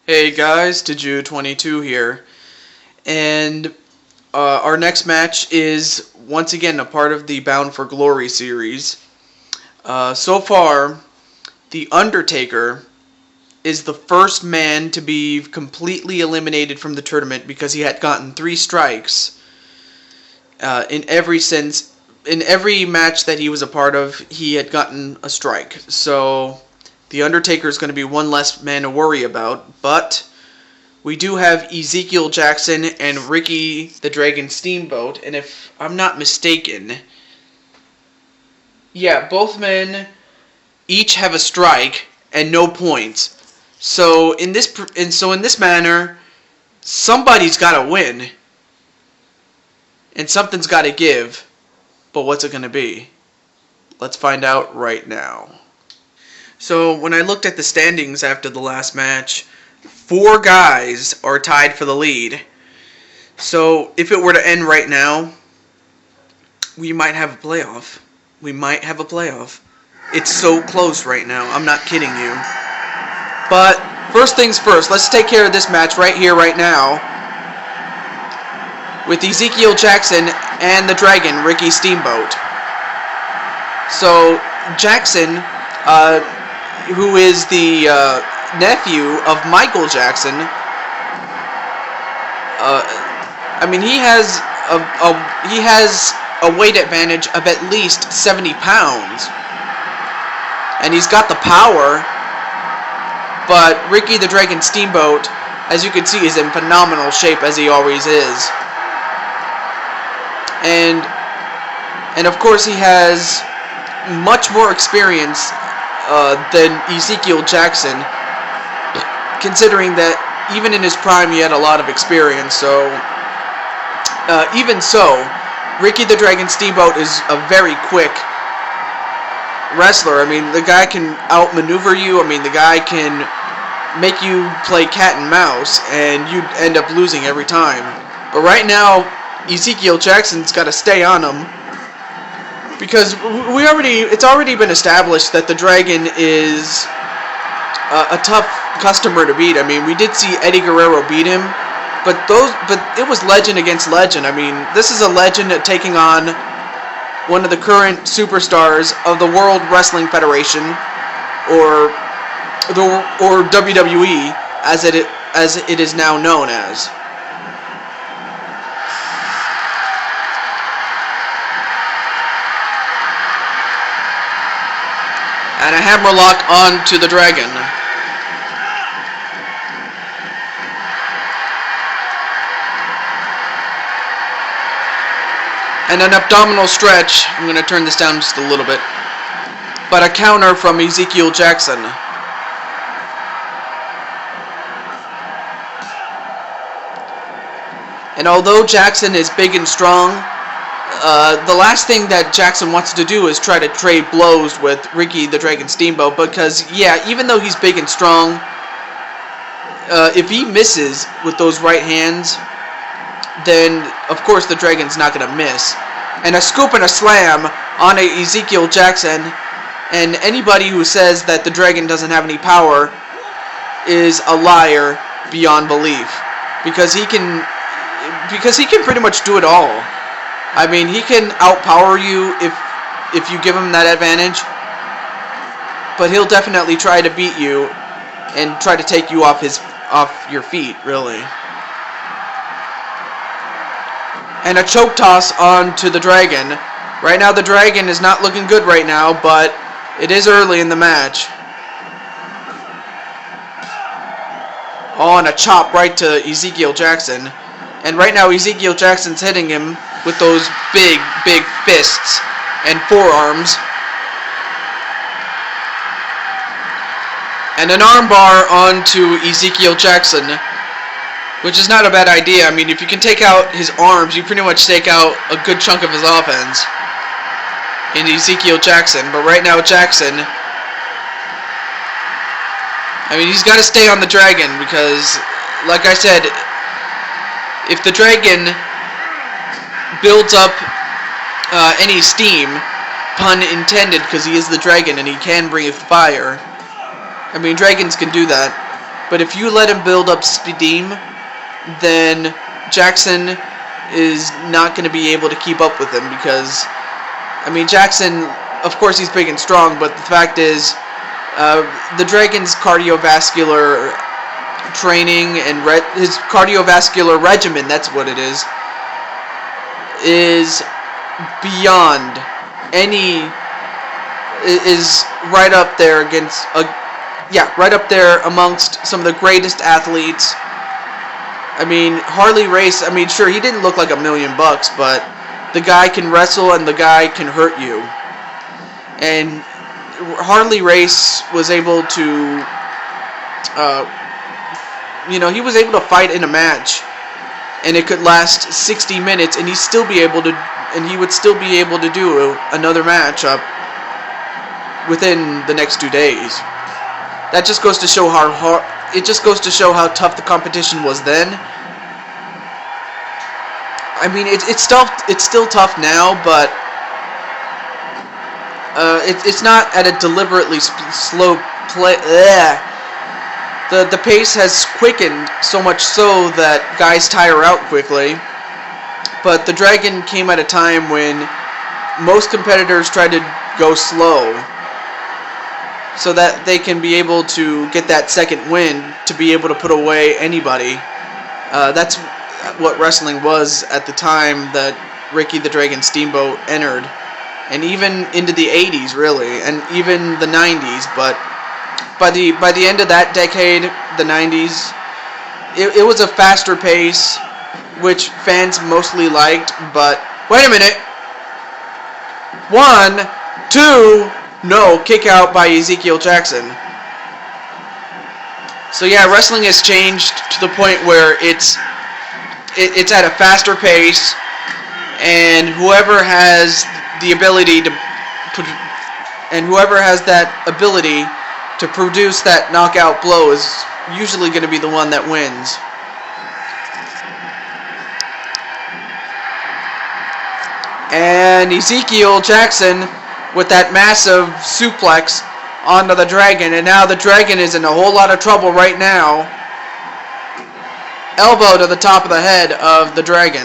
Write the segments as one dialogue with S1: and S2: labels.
S1: Hey guys, Tiju22 here, and our next match is once again a part of the Bound for Glory series. So far, The Undertaker is the first man to be completely eliminated from the tournament because he had gotten 3 strikes in every match that he was a part of. He had gotten a strike, so The Undertaker is going to be one less man to worry about, but we do have Ezekiel Jackson and Ricky the Dragon Steamboat, and if I'm not mistaken, yeah, both men each have a strike and no points. So in this manner, somebody's got to win, and something's got to give. But what's it going to be? Let's find out right now. So when I looked at the standings after the last match, 4 guys are tied for the lead. So if it were to end right now, we might have a playoff. It's so close right now. I'm not kidding you. But first things first, let's take care of this match right here, right now, with Ezekiel Jackson and the Dragon, Ricky Steamboat. So Jackson, who is the nephew of Michael Jackson, he has a weight advantage of at least 70 pounds, and he's got the power. But Ricky the Dragon Steamboat, as you can see, is in phenomenal shape, as he always is. And of course he has much more experience than Ezekiel Jackson, considering that even in his prime he had a lot of experience. So even so, Ricky the Dragon Steamboat is a very quick wrestler. I mean, the guy can outmaneuver you. I mean, the guy can make you play cat and mouse, and you'd end up losing every time. But right now, Ezekiel Jackson's got to stay on him, because it's already been established that the Dragon is a tough customer to beat. I mean, we did see Eddie Guerrero beat him, but it was legend against legend. I mean, this is a legend taking on one of the current superstars of the World Wrestling Federation, or WWE, as it is now known as. And a hammerlock onto the Dragon. And an abdominal stretch. I'm going to turn this down just a little bit. But a counter from Ezekiel Jackson. And although Jackson is big and strong, the last thing that Jackson wants to do is try to trade blows with Ricky the Dragon Steamboat, because, yeah, even though he's big and strong, if he misses with those right hands, then of course the Dragon's not going to miss. And a scoop and a slam on Ezekiel Jackson, and anybody who says that the Dragon doesn't have any power is a liar beyond belief, because he can pretty much do it all. I mean, he can outpower you if you give him that advantage, but he'll definitely try to beat you and try to take you off your feet, really. And a choke toss onto the Dragon. Right now the Dragon is not looking good right now, but it is early in the match. Oh, and a chop right to Ezekiel Jackson. And right now Ezekiel Jackson's hitting him with those big, big fists and forearms. And an armbar onto Ezekiel Jackson, which is not a bad idea. I mean, if you can take out his arms, you pretty much take out a good chunk of his offense in Ezekiel Jackson. But right now Jackson, I mean, he's got to stay on the Dragon, because, like I said, if the Dragon builds up any steam, pun intended, because he is the Dragon and he can breathe fire. I mean, dragons can do that. But if you let him build up steam, then Jackson is not going to be able to keep up with him because, I mean, Jackson, of course, he's big and strong, but the fact is, the Dragon's cardiovascular training and his cardiovascular regimen, that's what it is beyond any, is right up there against, right up there amongst some of the greatest athletes. I mean, Harley Race, I mean, sure, he didn't look like $1 million, but the guy can wrestle and the guy can hurt you. And Harley Race was able to, he was able to fight in a match, and it could last 60 minutes, and he would still be able to do another matchup within the next 2 days. That just goes to show how hard. It just goes to show how tough the competition was then. I mean, it's still tough now, but it's not at a deliberately slow play. The pace has quickened so much so that guys tire out quickly. But the Dragon came at a time when most competitors try to go slow, so that they can be able to get that second win to be able to put away anybody. That's what wrestling was at the time that Ricky the Dragon Steamboat entered, and even into the 80s, really, and even the 90s. But by the end of that decade, the 90s, it was a faster pace, which fans mostly liked. But wait a minute, 1, 2. No, kick out by Ezekiel Jackson. So yeah, wrestling has changed to the point where it's at a faster pace, and whoever has the ability to produce that knockout blow is usually going to be the one that wins. And Ezekiel Jackson with that massive suplex onto the Dragon, and now the Dragon is in a whole lot of trouble right now. Elbow to the top of the head of the Dragon.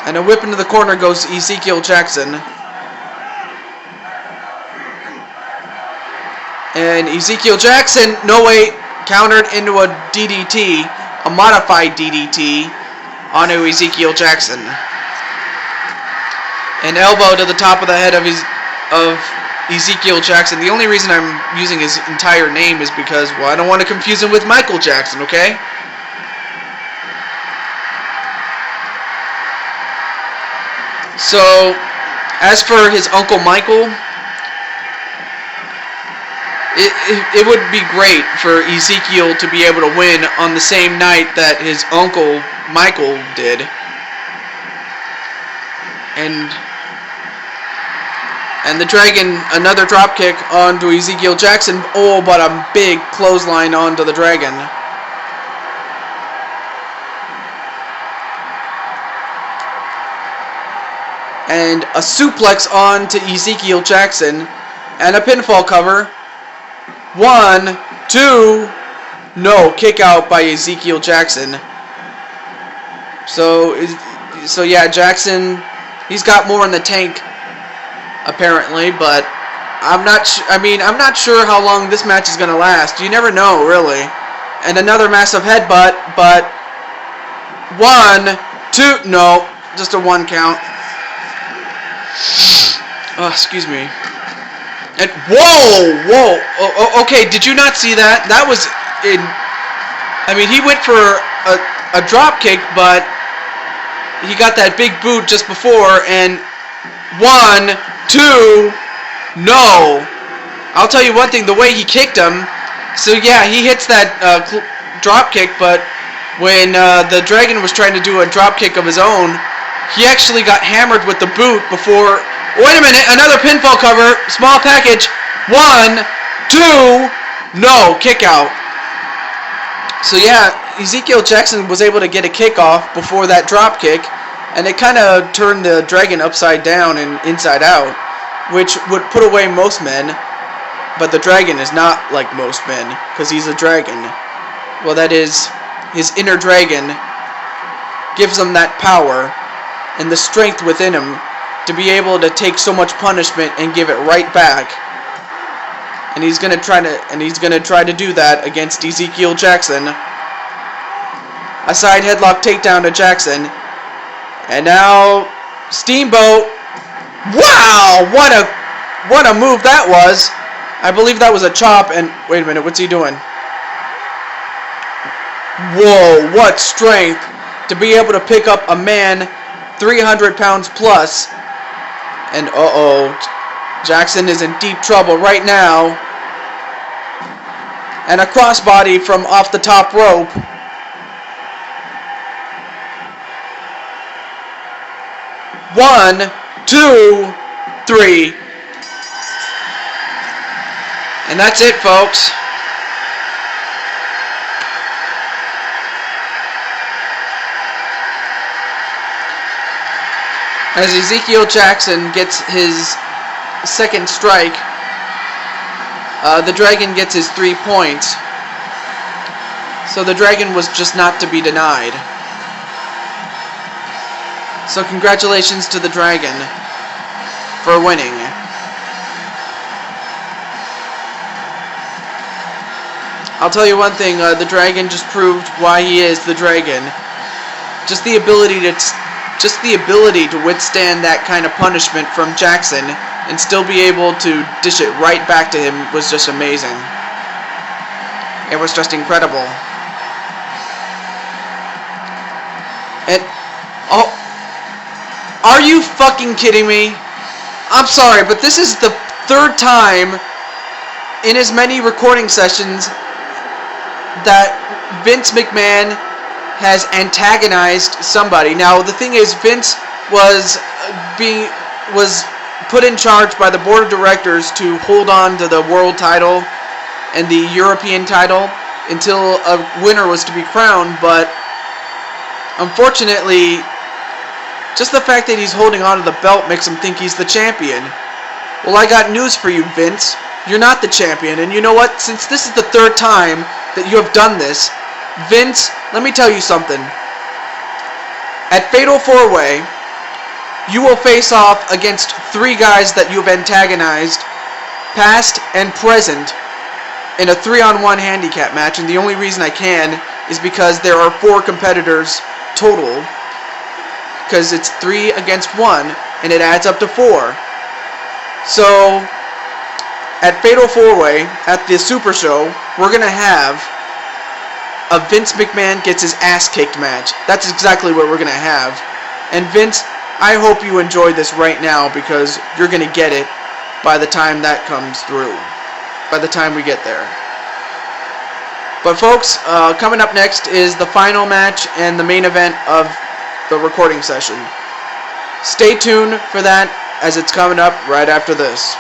S1: And a whip into the corner goes Ezekiel Jackson. And Ezekiel Jackson, no wait, countered into a DDT, a modified DDT, onto Ezekiel Jackson. An elbow to the top of the head of Ezekiel Jackson. The only reason I'm using his entire name is because, well, I don't want to confuse him with Michael Jackson, okay? So, as for his Uncle Michael, it would be great for Ezekiel to be able to win on the same night that his Uncle Michael did. And the Dragon, another drop kick onto Ezekiel Jackson. Oh, but a big clothesline onto the Dragon. And a suplex onto Ezekiel Jackson. And a pinfall cover. 1, 2, no, kick out by Ezekiel Jackson. So yeah, Jackson, he's got more in the tank, apparently, but I'm not sure how long this match is gonna last. You never know, really. And another massive headbutt, but 1, 2, no, just a 1 count. Oh, excuse me. And whoa! Okay, did you not see that? That was he went for a drop kick, but he got that big boot just before, and 1, 2, no. I'll tell you one thing, the way he kicked him, so yeah, he hits that drop kick, but when the Dragon was trying to do a drop kick of his own, he actually got hammered with the boot before. Wait a minute, another pinfall cover, small package, 1, 2, no, kick out. So yeah, Ezekiel Jackson was able to get a kick off before that drop kick, and it kind of turned the Dragon upside down and inside out. which would put away most men. But the dragon is not like most men, because he's a dragon. Well, that is, his inner dragon gives him that power and the strength within him to be able to take so much punishment and give it right back. And he's gonna try to do that against Ezekiel Jackson. A side headlock takedown to Jackson. And now Steamboat. Wow! What a move that was. I believe that was a chop, and wait a minute, what's he doing? Whoa, what strength to be able to pick up a man 300 pounds plus. And uh-oh, Jackson is in deep trouble right now. And a crossbody from off the top rope. One, two, three. And that's it, folks. As Ezekiel Jackson gets his second strike, the dragon gets his 3 points. So the dragon was just not to be denied. So congratulations to the dragon for winning. I'll tell you one thing, the dragon just proved why he is the dragon. Just the ability to withstand that kind of punishment from Jackson and still be able to dish it right back to him was just amazing. It was just incredible. And oh, are you fucking kidding me? I'm sorry, but this is the third time in as many recording sessions that Vince McMahon has antagonized somebody. Now the thing is, Vince was put in charge by the board of directors to hold on to the world title and the European title until a winner was to be crowned, but unfortunately just the fact that he's holding on to the belt makes him think he's the champion. Well, I got news for you, Vince. You're not the champion, and you know what? Since this is the third time that you have done this, Vince, let me tell you something. At Fatal 4-Way, you will face off against 3 guys that you have antagonized, past and present, in a 3-on-1 handicap match, and the only reason I can is because there are 4 competitors total, because it's 3 against 1, and it adds up to 4. So at Fatal 4-Way, at the Super Show, we're going to have a Vince McMahon gets his ass kicked match. That's exactly what we're going to have. And Vince, I hope you enjoy this right now, because you're going to get it by the time that comes through. By the time we get there. But folks, coming up next is the final match and the main event of the recording session. Stay tuned for that, as it's coming up right after this.